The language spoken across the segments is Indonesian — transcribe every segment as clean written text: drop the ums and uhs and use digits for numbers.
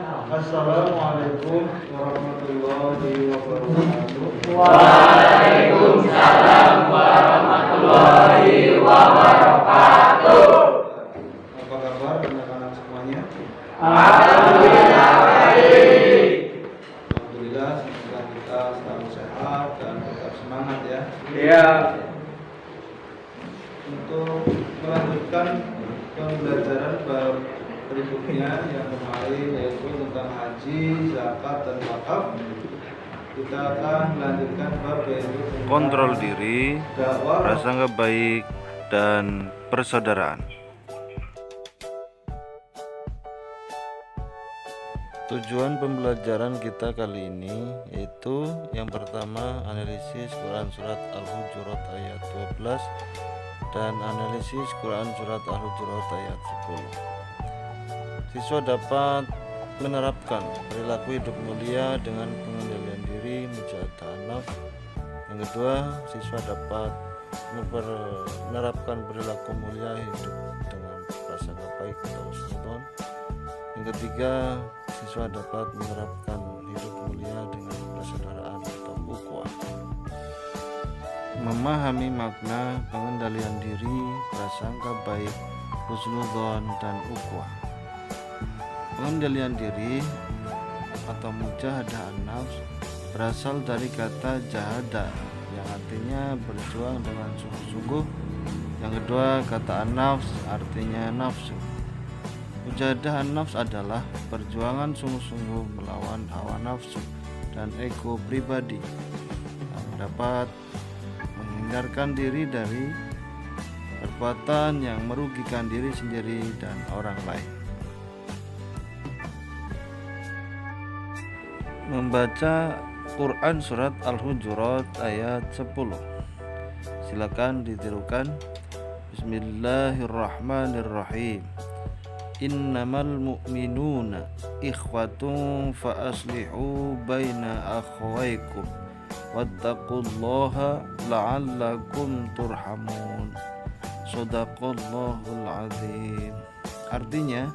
Assalamualaikum warahmatullahi wabarakatuh. Waalaikumsalam warahmatullahi wabarakatuh. Apa kabar anak-anak semuanya? Alhamdulillah baik. Alhamdulillah, semoga kita selalu sehat dan tetap semangat ya. Iya. Untuk melanjutkan pembelajaran bab berikutnya yang kemarin, yaitu tentang haji, zakat dan wakaf. Kita akan melanjutkan bab yaitu kontrol diri, dakwah, prasangka baik, dan persaudaraan. Tujuan pembelajaran kita kali ini yaitu yang pertama analisis Quran Surat Al-Hujurat ayat 12 dan analisis Quran Surat Al-Hujurat ayat 10. Siswa dapat menerapkan perilaku hidup mulia dengan pengendalian diri, mujahadah nafs. Yang kedua, siswa dapat menerapkan perilaku mulia hidup dengan prasangka baik atau husnudzon. Yang ketiga, siswa dapat menerapkan hidup mulia dengan persaudaraan atau ukhuwah. Memahami makna pengendalian diri, prasangka baik, husnudzon, dan ukhuwah. Pengendalian diri atau mujahadah nafs berasal dari kata jahada yang artinya berjuang dengan sungguh-sungguh. Yang kedua, kata nafs artinya nafsu. Mujahadah nafs adalah perjuangan sungguh-sungguh melawan hawa nafsu dan ego pribadi yang dapat menghindarkan diri dari perbuatan yang merugikan diri sendiri dan orang lain. Membaca Quran Surat Al-Hujurat ayat 10. Silakan ditirukan. Bismillahirrahmanirrahim. Innamal mu'minuna ikhwatun fa aslihu baina akhwaykum wattaqullaha la'allakum turhamun. Shadaqallahul azim. Artinya,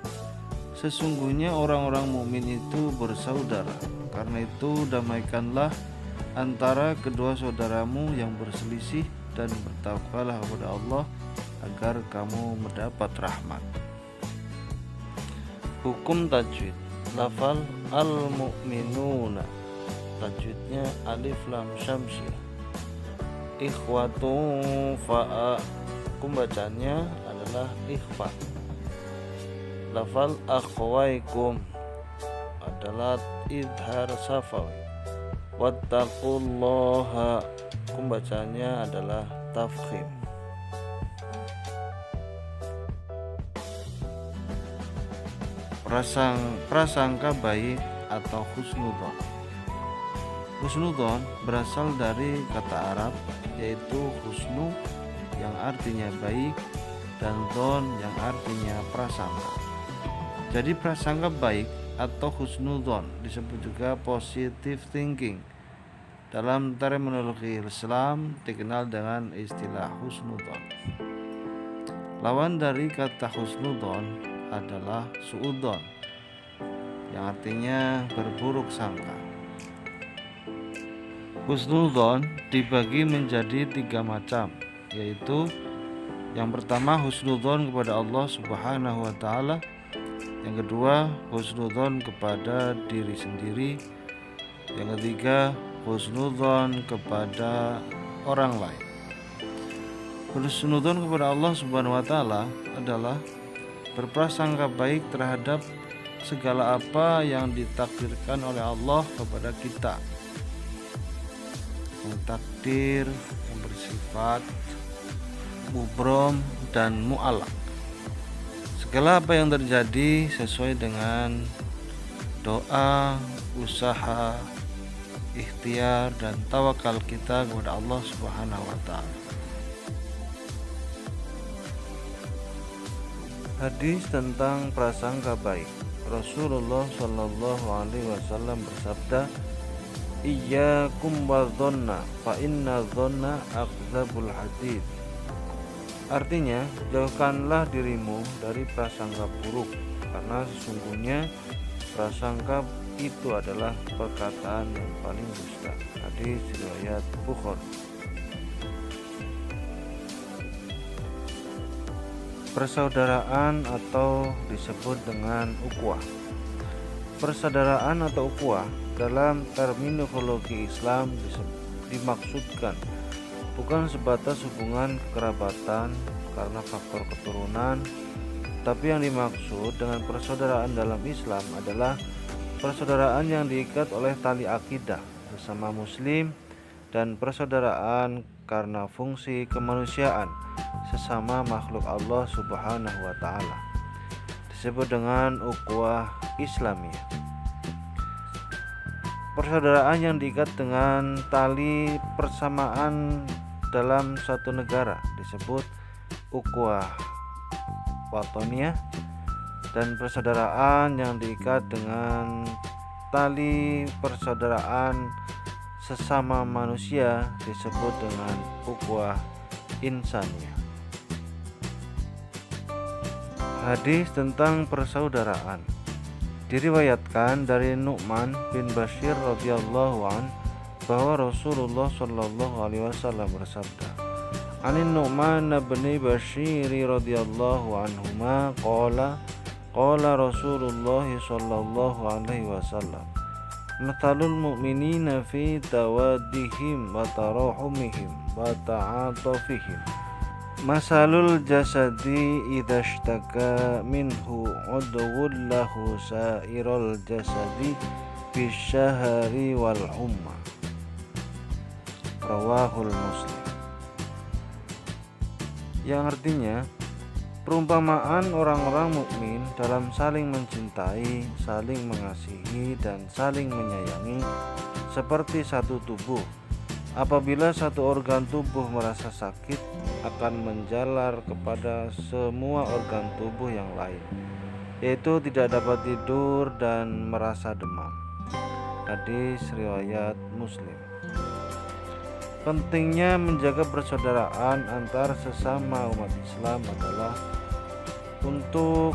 sesungguhnya orang-orang mukmin itu bersaudara. Karena itu damaikanlah antara kedua saudaramu yang berselisih dan bertawakkallah kepada Allah agar kamu mendapat rahmat. Hukum tajwid. Lafal al-mu'minuna, tajwidnya alif lam syamsiyah. Ikhwatun fa'a, pembacanya adalah ikhfa. Lafal akhwaikum adalah idhar safawi. Wattaqullaha, pembacanya adalah tafkhim. Prasangka baik atau husnudzon. Husnudzon berasal dari kata Arab yaitu husnu yang artinya baik dan dzon yang artinya prasangka. Jadi prasangka baik atau husnudzon disebut juga positive thinking. Dalam terminologi Islam dikenal dengan istilah husnudzon. Lawan dari kata husnudzon adalah suudzon yang artinya berburuk sangka. Husnudzon dibagi menjadi 3 macam, yaitu yang pertama husnudzon kepada Allah Subhanahu wa taala. Yang kedua, husnudzon kepada diri sendiri. Yang ketiga, husnudzon kepada orang lain. Husnudzon kepada Allah Subhanahu wa taala adalah berprasangka baik terhadap segala apa yang ditakdirkan oleh Allah kepada kita. Yang takdir yang bersifat mubrom dan mu'allaq. Segala apa yang terjadi sesuai dengan doa, usaha, ikhtiar dan tawakal kita kepada Allah Subhanahu wa taala. Hadis tentang prasangka baik. Rasulullah Shallallahu alaihi wasallam bersabda, "Iyyakum wadh-dhanna fa inna dhanna akdzabul hadits." Artinya, jauhkanlah dirimu dari prasangka buruk karena sesungguhnya prasangka itu adalah perkataan yang paling dusta. Hadis riwayat Bukhari. Persaudaraan atau disebut dengan ukhuwah. Persaudaraan atau ukhuwah dalam terminologi Islam dimaksudkan bukan sebatas hubungan kekerabatan karena faktor keturunan, tapi yang dimaksud dengan persaudaraan dalam Islam adalah persaudaraan yang diikat oleh tali akidah sesama muslim dan persaudaraan karena fungsi kemanusiaan sesama makhluk Allah Subhanahu wa taala. Disebut dengan ukhuwah Islamiyah. Persaudaraan yang diikat dengan tali persamaan dalam satu negara disebut ukhuwah watoniyah, dan persaudaraan yang diikat dengan tali persaudaraan sesama manusia disebut dengan ukhuwah insaniyah. Hadis tentang persaudaraan diriwayatkan dari Nu'man bin Bashir radhiyallahu an bahwa Rasulullah shallallahu alaihi wasallam bersabda, "Anin Nu'man bin Bashir radhiyallahu anhuma qala Rasulullah shallallahu alaihi wasallam, mathalul mu'minina fi tawaddihim wa tarahumihim wa ta'atufihim masalul jasadi idza ishtaka minhu udwun lahu sairul jasadi bisyahari wal humma." Rawahul Muslim. Yang artinya, perumpamaan orang-orang mukmin dalam saling mencintai, saling mengasihi, dan saling menyayangi seperti satu tubuh. Apabila satu organ tubuh merasa sakit, akan menjalar kepada semua organ tubuh yang lain, yaitu tidak dapat tidur dan merasa demam. Hadis riwayat Muslim. Pentingnya menjaga persaudaraan antar sesama umat Islam adalah untuk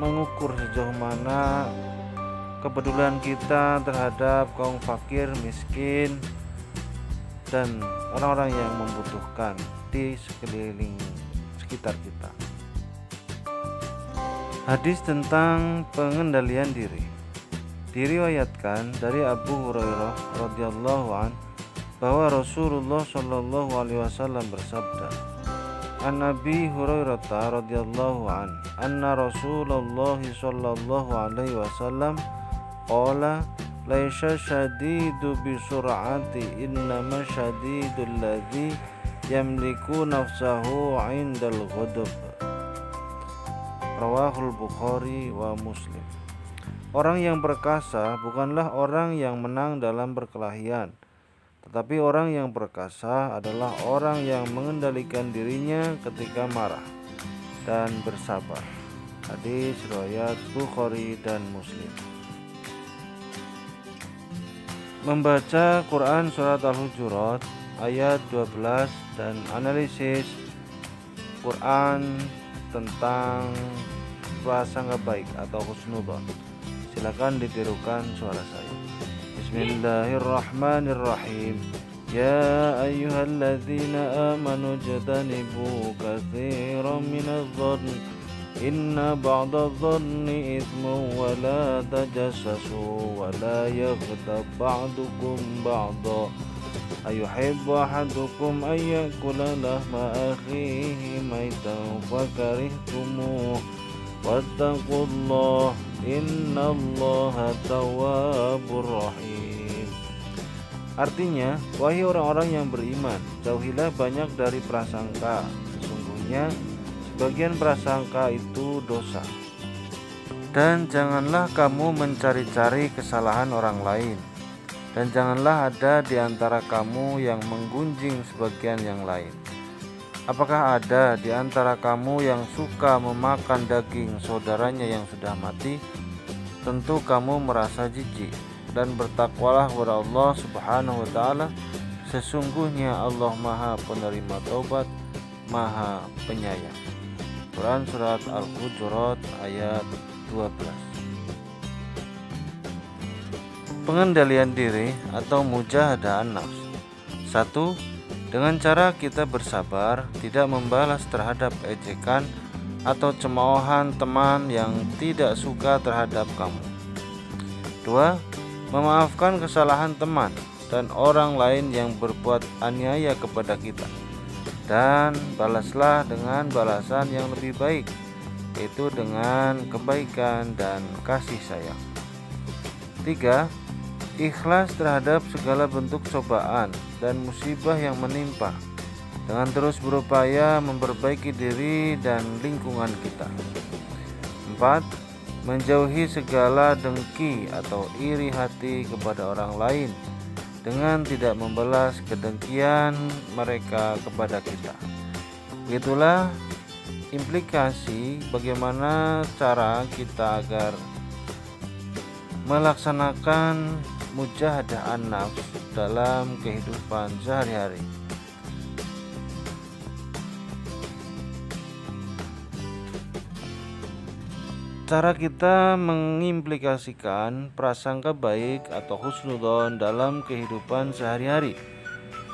mengukur sejauh mana kepedulian kita terhadap kaum fakir, miskin, dan orang-orang yang membutuhkan di sekeliling sekitar kita. Hadis tentang pengendalian diri diriwayatkan dari Abu Hurairah radhiyallahu an bahwa Rasulullah shallallahu alaihi wasallam bersabda, "An Abi Hurairah radhiyallahu an anna Rasulullah shallallahu alaihi wasallam qala laisa syadidu bisur'ati innama syadidul ladzi yamliku nafsahu 'indal ghadab." Rawahul Bukhari wa Muslim. Orang yang perkasa bukanlah orang yang menang dalam perkelahian, tetapi orang yang perkasa adalah orang yang mengendalikan dirinya ketika marah dan bersabar. Hadis riwayat Bukhari dan Muslim. Membaca Quran surat Al-Hujurat ayat 12 dan analisis Quran tentang prasangka baik atau husnudzon. Silakan ditirukan suara saya. Bismillahirrahmanirrahim. Ya ayyuhalladzina amanu jtanibu katsiran minadh-dhanni inna ba'dadh-dhanni itsmun wa la tajassasu wa la yaghtab ba'dukum ba'dha ayuhibbu ahadukum an ya'kula lahma akhihi maitan fakarihtumuh wattaqullah innallaha tawwabur rahim. Artinya, wahai orang-orang yang beriman, jauhilah banyak dari prasangka. Sesungguhnya sebagian prasangka itu dosa. Dan janganlah kamu mencari-cari kesalahan orang lain, dan janganlah ada di antara kamu yang menggunjing sebagian yang lain. Apakah ada di antara kamu yang suka memakan daging saudaranya yang sudah mati? Tentu kamu merasa jijik, dan bertakwalah kepada Allah Subhanahu wa taala. Sesungguhnya Allah Maha penerima taubat, Maha penyayang. Quran surat Al-Hujurat ayat 12. pengendalian diri atau mujahadah an-nafs. 1. Dengan cara kita bersabar, tidak membalas terhadap ejekan atau cemoohan teman yang tidak suka terhadap kamu. 2. Memaafkan kesalahan teman dan orang lain yang berbuat aniaya kepada kita, dan balaslah dengan balasan yang lebih baik, yaitu dengan kebaikan dan kasih sayang. 3. Ikhlas terhadap segala bentuk cobaan dan musibah yang menimpa, dengan terus berupaya memperbaiki diri dan lingkungan kita. 4. Menjauhi segala dengki atau iri hati kepada orang lain dengan tidak membalas kedengkian mereka kepada kita. Begitulah implikasi bagaimana cara kita agar melaksanakan mujahadah an-nafs dalam kehidupan sehari-hari. Cara kita mengimplikasikan prasangka baik atau husnudzon dalam kehidupan sehari-hari,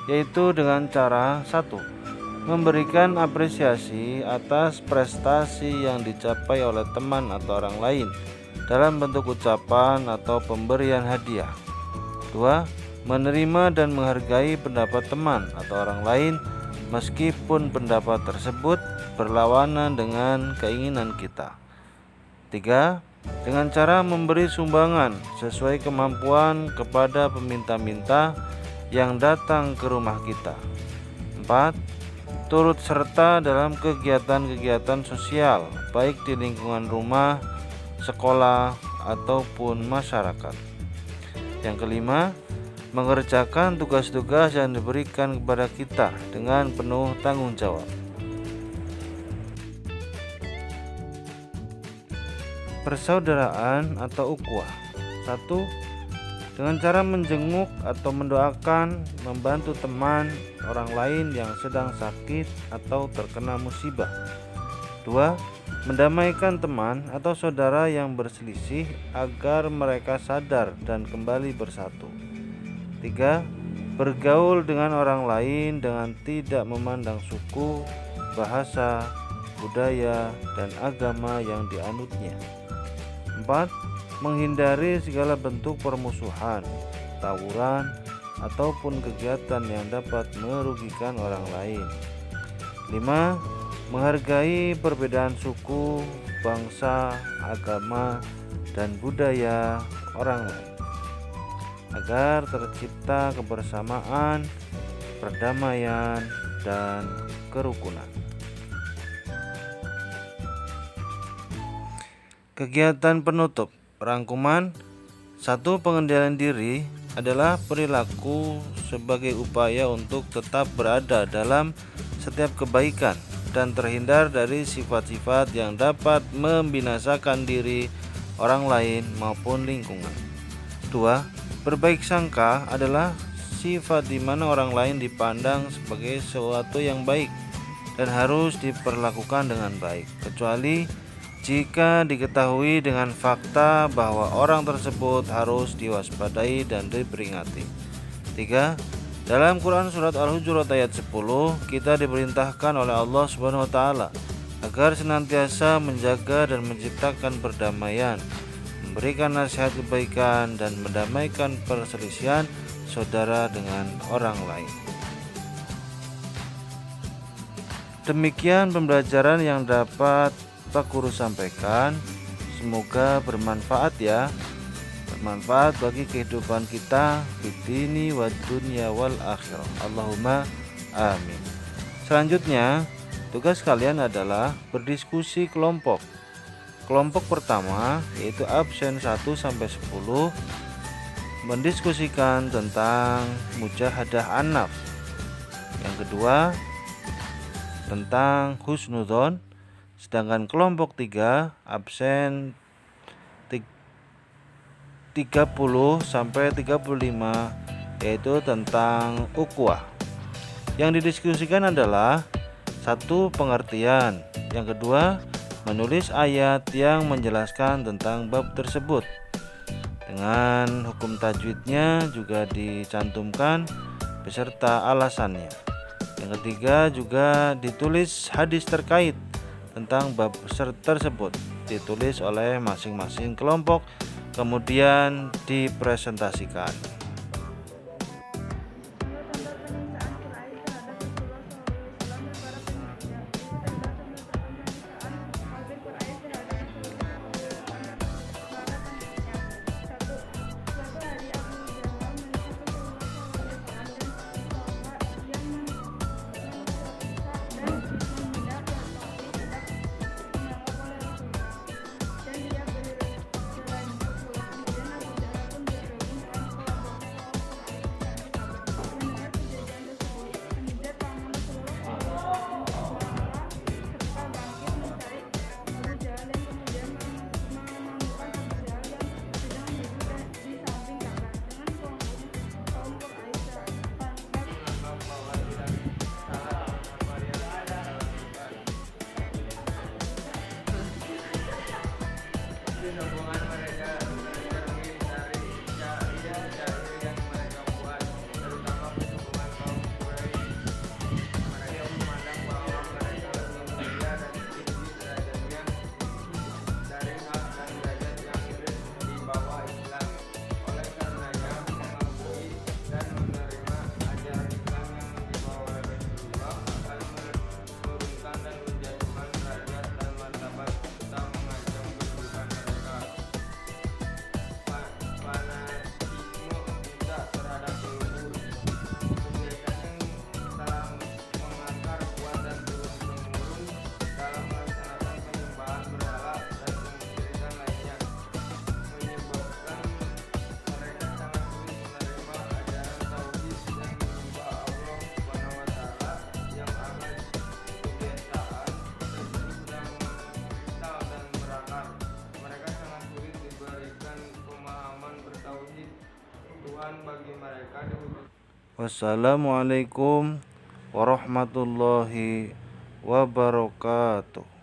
yaitu dengan cara 1. Memberikan apresiasi atas prestasi yang dicapai oleh teman atau orang lain dalam bentuk ucapan atau pemberian hadiah. 2. Menerima dan menghargai pendapat teman atau orang lain meskipun pendapat tersebut berlawanan dengan keinginan kita. 3. Dengan cara memberi sumbangan sesuai kemampuan kepada peminta-minta yang datang ke rumah kita. 4. Turut serta dalam kegiatan-kegiatan sosial, baik di lingkungan rumah, sekolah, ataupun masyarakat. Yang kelima, mengerjakan tugas-tugas yang diberikan kepada kita dengan penuh tanggung jawab. Persaudaraan atau ukhuwah. 1. Dengan cara menjenguk atau mendoakan, membantu teman orang lain yang sedang sakit atau terkena musibah. 2. Mendamaikan teman atau saudara yang berselisih agar mereka sadar dan kembali bersatu. 3. Bergaul dengan orang lain dengan tidak memandang suku, bahasa, budaya, dan agama yang dianutnya. 4. Menghindari segala bentuk permusuhan, tawuran, ataupun kegiatan yang dapat merugikan orang lain. 5. Menghargai perbedaan suku, bangsa, agama, dan budaya orang lain agar tercipta kebersamaan, perdamaian, dan kerukunan. Kegiatan penutup. Rangkuman. 1. Pengendalian diri adalah perilaku sebagai upaya untuk tetap berada dalam setiap kebaikan dan terhindar dari sifat-sifat yang dapat membinasakan diri, orang lain, maupun lingkungan. 2. Berbaik sangka adalah sifat di mana orang lain dipandang sebagai sesuatu yang baik dan harus diperlakukan dengan baik, kecuali jika diketahui dengan fakta bahwa orang tersebut harus diwaspadai dan diperingati. 3. Dalam Quran surat Al-Hujurat ayat 10, kita diperintahkan oleh Allah Subhanahu wa taala agar senantiasa menjaga dan menciptakan perdamaian, memberikan nasihat kebaikan, dan mendamaikan perselisihan saudara dengan orang lain. Demikian pembelajaran yang dapat Pak Guru sampaikan. Semoga bermanfaat ya. Bermanfaat bagi kehidupan kita fid dini wad dunya wal akhirah. Allahumma amin. Selanjutnya, tugas kalian adalah berdiskusi kelompok. Kelompok pertama yaitu absen 1 sampai 10 mendiskusikan tentang mujahadah an-nafs. Yang kedua tentang husnudzon. Sedangkan kelompok 3 absen 30 sampai 35 yaitu tentang ukhuwah. Yang didiskusikan adalah 1. Pengertian. Yang kedua, menulis ayat yang menjelaskan tentang bab tersebut. dengan hukum tajwidnya juga dicantumkan beserta alasannya. Yang ketiga juga ditulis hadis terkait tentang bab tersebut, ditulis oleh masing-masing kelompok kemudian dipresentasikan. Wassalamualaikum warahmatullahi wabarakatuh.